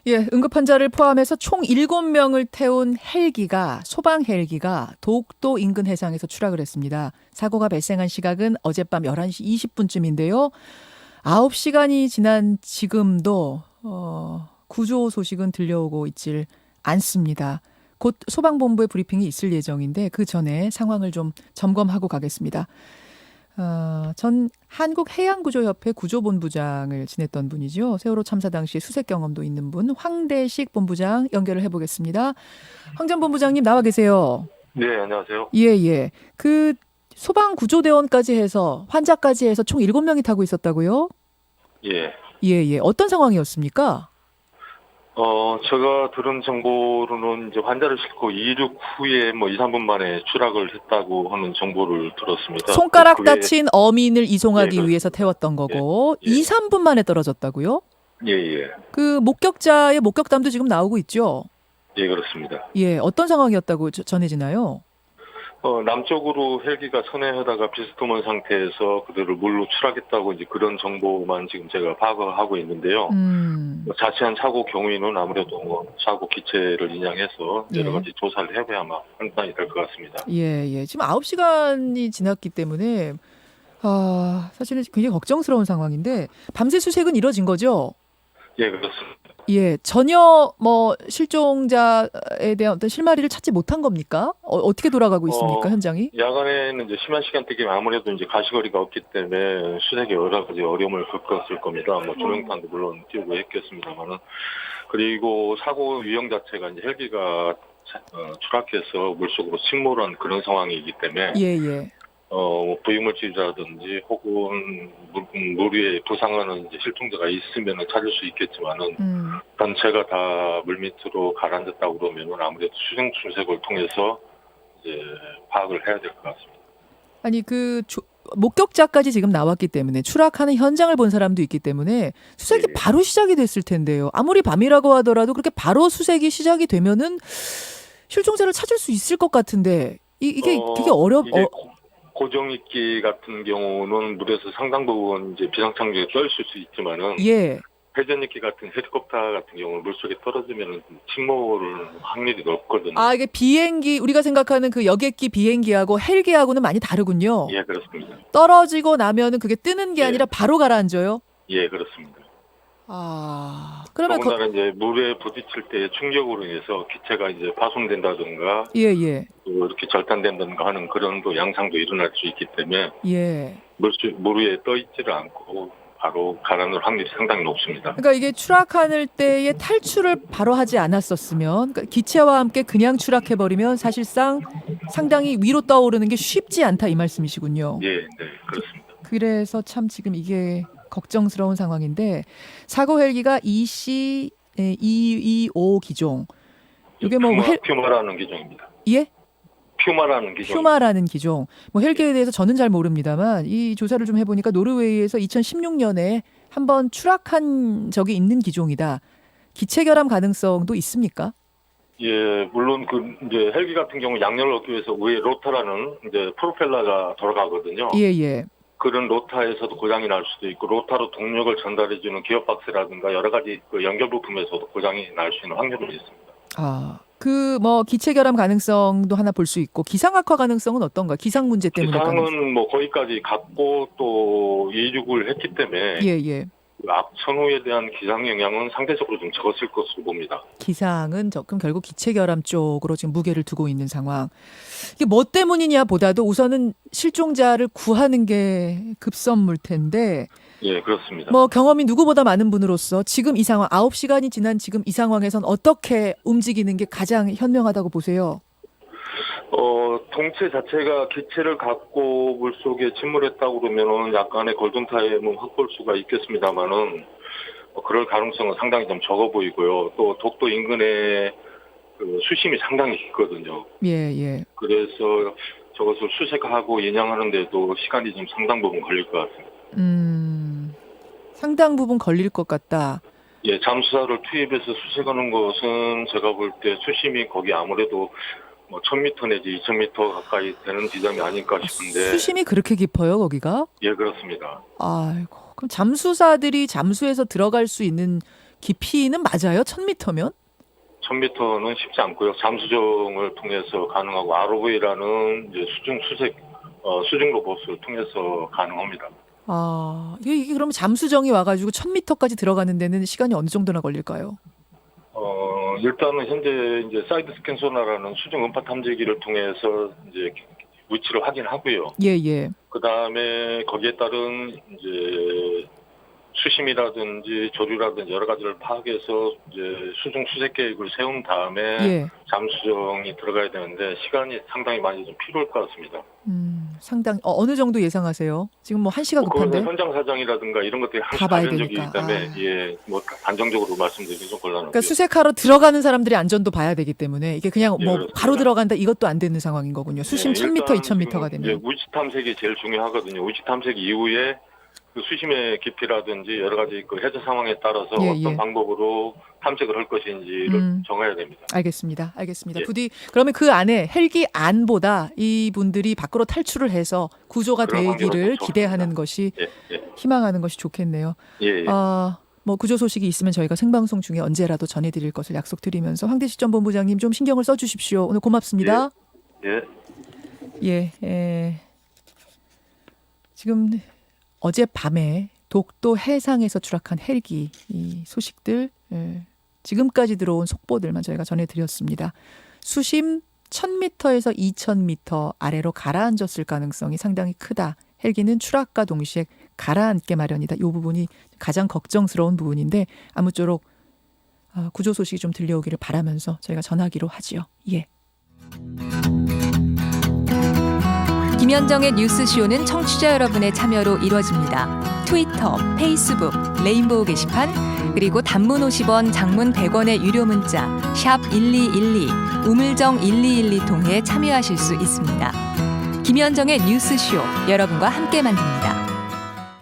예, 응급 환자를 포함해서 총 7명을 태운 헬기가 소방 헬기가 독도 인근 해상에서 추락을 했습니다. 사고가 발생한 시각은 어젯밤 11시 20분쯤인데요. 9시간이 지난 지금도 구조 소식은 들려오고 있질 않습니다. 곧 소방본부의 브리핑이 있을 예정인데 그 전에 상황을 좀 점검하고 가겠습니다. 전 한국해양구조협회 구조본부장을 지냈던 분이죠. 세월호 참사 당시 수색 경험도 있는 분 황대식 본부장 연결을 해보겠습니다. 황 전 본부장님 나와 계세요. 네, 안녕하세요. 예. 그 소방구조대원까지 해서 환자까지 해서 총 7명이 타고 있었다고요? 예. 예. 어떤 상황이었습니까? 제가 들은 정보로는 이제 환자를 싣고 이륙 후에 뭐 2, 3분 만에 추락을 했다고 하는 정보를 들었습니다. 손가락 그게, 다친 어민을 이송하기 예, 위해서 태웠던 거고 예. 2, 3분 만에 떨어졌다고요? 예. 그 목격자의 목격담도 지금 나오고 있죠? 예, 그렇습니다. 예, 어떤 상황이었다고 전해지나요? 남쪽으로 헬기가 선회하다가 비스듬한 상태에서 그들을 물로 추락했다고 이제 그런 정보만 지금 제가 파악을 하고 있는데요. 뭐 자세한 사고 경위는 아무래도 뭐 사고 기체를 인양해서 여러 가지 조사를 해봐야만 판단이 될 것 같습니다. 예. 지금 9시간이 지났기 때문에 사실은 굉장히 걱정스러운 상황인데 밤새 수색은 이뤄진 거죠? 예, 그렇습니다. 예, 전혀 뭐 실종자에 대한 어떤 실마리를 찾지 못한 겁니까? 어떻게 돌아가고 있습니까, 현장이? 야간에는 이제 심한 시간대기 아무래도 이제 가시거리가 없기 때문에 수색에 여러 가지 어려움을 겪었을 겁니다. 뭐 조명탄도 물론 띄우고 했겠습니다만은. 그리고 사고 유형 자체가 이제 헬기가 추락해서 물속으로 침몰한 그런 상황이기 때문에 예. 부유물질이라든지 혹은 물 위에 부상하는 이제 실종자가 있으면 찾을 수 있겠지만은 전체가 다 물밑으로 가라앉았다고 그러면은 아무래도 수중 추색을 통해서 이제 파악을 해야 될 것 같습니다. 아니 목격자까지 지금 나왔기 때문에 추락하는 현장을 본 사람도 있기 때문에 수색이 바로 시작이 됐을 텐데요. 아무리 밤이라고 하더라도 그렇게 바로 수색이 시작이 되면은 실종자를 찾을 수 있을 것 같은데 이게 되게 고정익기 같은 경우는 물에서 상당 부분 이제 비상착륙에 떠 있을 수 있지만은 회전익기 같은 헬리콥터 같은 경우는 물속에 떨어지면 침몰 확률이 높거든요. 이게 비행기 우리가 생각하는 그 여객기 비행기하고 헬기하고는 많이 다르군요. 예, 그렇습니다. 떨어지고 나면은 그게 뜨는 게 아니라 바로 가라앉아요? 예, 그렇습니다. 그러면 더군다나 이제 물에 부딪힐 때 충격으로 인해서 기체가 이제 파손된다든가, 예. 또 이렇게 절단된다든가 하는 그런 또 양상도 일어날 수 있기 때문에 물 위에 떠 있지를 않고 바로 가라앉을 확률이 상당히 높습니다. 그러니까 이게 추락할 때의 탈출을 바로 하지 않았었으면 그러니까 기체와 함께 그냥 추락해버리면 사실상 상당히 위로 떠오르는 게 쉽지 않다 이 말씀이시군요. 네, 그렇습니다. 그래서 참 지금 이게 걱정스러운 상황인데 사고 헬기가 EC225 기종. 이게 뭐 퓨마라는 기종입니다. 예? 퓨마라는 기종. 뭐 헬기에 대해서 저는 잘 모릅니다만 이 조사를 좀 해보니까 노르웨이에서 2016년에 한번 추락한 적이 있는 기종이다. 기체 결함 가능성도 있습니까? 예, 물론 이제 헬기 같은 경우 양력을 얻기 위해서 위에 로타라는 이제 프로펠러가 돌아가거든요. 예. 그런 로타에서도 고장이 날 수도 있고 로타로 동력을 전달해주는 기어박스라든가 여러 가지 그 연결 부품에서도 고장이 날 수 있는 확률이 있습니다. 뭐 기체 결함 가능성도 하나 볼 수 있고 기상 악화 가능성은 어떤가? 기상 문제 때문에. 기상은 뭐 거기까지 갔고 또 이륙을 했기 때문에 예. 악천후에 대한 기상 영향은 상대적으로 좀 적었을 것으로 봅니다. 기상은 그럼 결국 기체 결함 쪽으로 지금 무게를 두고 있는 상황. 이게 뭐 때문이냐 보다도 우선은 실종자를 구하는 게 급선무일 텐데. 예, 그렇습니다. 뭐 경험이 누구보다 많은 분으로서 지금 이 상황 9시간이 지난 지금 이 상황에선 어떻게 움직이는 게 가장 현명하다고 보세요? 동체 자체가 기체를 갖고 물속에 침몰했다고 그러면은 약간의 골든타임은 확보할 수가 있겠습니다만은 그럴 가능성은 상당히 좀 적어 보이고요. 또 독도 인근에 그 수심이 상당히 깊거든요. 예. 그래서 저것을 수색하고 인양하는데도 시간이 좀 상당 부분 걸릴 것 같습니다. 상당 부분 걸릴 것 같다. 예, 잠수사를 투입해서 수색하는 것은 제가 볼 때 수심이 거기 아무래도 뭐 1000m 내지 2000m 가까이 되는 지점이 아닐까 싶은데. 수심이 그렇게 깊어요, 거기가? 예, 그렇습니다. 아이고, 그럼 잠수사들이 잠수해서 들어갈 수 있는 깊이는 맞아요? 1000m면? 1000m는 쉽지 않고요. 잠수정을 통해서 가능하고 ROV라는 이제 수중 로봇을 통해서 가능합니다. 아, 이게 그러면 잠수정이 와가지고 1000m까지 들어가는 데는 시간이 어느 정도나 걸릴까요? 일단은 현재 이제 사이드 스캔 소나라는 수중 음파 탐지기를 통해서 이제 위치를 확인하고요. 예, 예. 그 다음에 거기에 따른 이제 수심이라든지 조류라든지 여러 가지를 파악해서 이제 수중 수색 계획을 세운 다음에 예. 잠수정이 들어가야 되는데 시간이 상당히 많이 좀 필요할 것 같습니다. 상당히 어느 정도 예상하세요? 지금 뭐 1시가 급한데? 그거는 현장 사정이라든가 이런 것들이 다 봐야 한정적이기 되니까. 때문에 예, 뭐 단정적으로 말씀드리기 좀 곤란하고요. 그러니까 수색하러 들어가는 사람들의 안전도 봐야 되기 때문에 이게 그냥 예, 뭐 그렇습니다. 바로 들어간다 이것도 안 되는 상황인 거군요. 수심 1000m, 일단 2000m가 지금 되면. 이제 위치 탐색이 제일 중요하거든요. 위치 탐색 이후에 그 수심의 깊이라든지 여러 가지 그 해저 상황에 따라서 예, 어떤 예. 방법으로 탐색을 할 것인지를 정해야 됩니다. 알겠습니다. 알겠습니다. 예. 부디 그러면 그 안에 헬기 안보다 이분들이 밖으로 탈출을 해서 구조가 그런 되기를 환경은 더 기대하는 좋습니다. 것이 예, 예, 희망하는 것이 좋겠네요. 예, 예. 뭐 구조 소식이 있으면 저희가 생방송 중에 언제라도 전해드릴 것을 약속드리면서 황대식 전 본부장님 좀 신경을 써주십시오. 오늘 고맙습니다. 예. 지금 어젯밤에 독도 해상에서 추락한 헬기 이 소식들 지금까지 들어온 속보들만 저희가 전해드렸습니다. 수심 1000m에서 2000m 아래로 가라앉았을 가능성이 상당히 크다. 헬기는 추락과 동시에 가라앉게 마련이다. 이 부분이 가장 걱정스러운 부분인데 아무쪼록 구조 소식이 좀 들려오기를 바라면서 저희가 전하기로 하지요. 예. 김현정의 뉴스쇼는 청취자 여러분의 참여로 이루어집니다. 트위터, 페이스북, 레인보우 게시판, 그리고 단문 50원, 장문 100원의 유료 문자 샵 1212, 우물정 1212 통해 참여하실 수 있습니다. 김현정의 뉴스쇼, 여러분과 함께 만듭니다.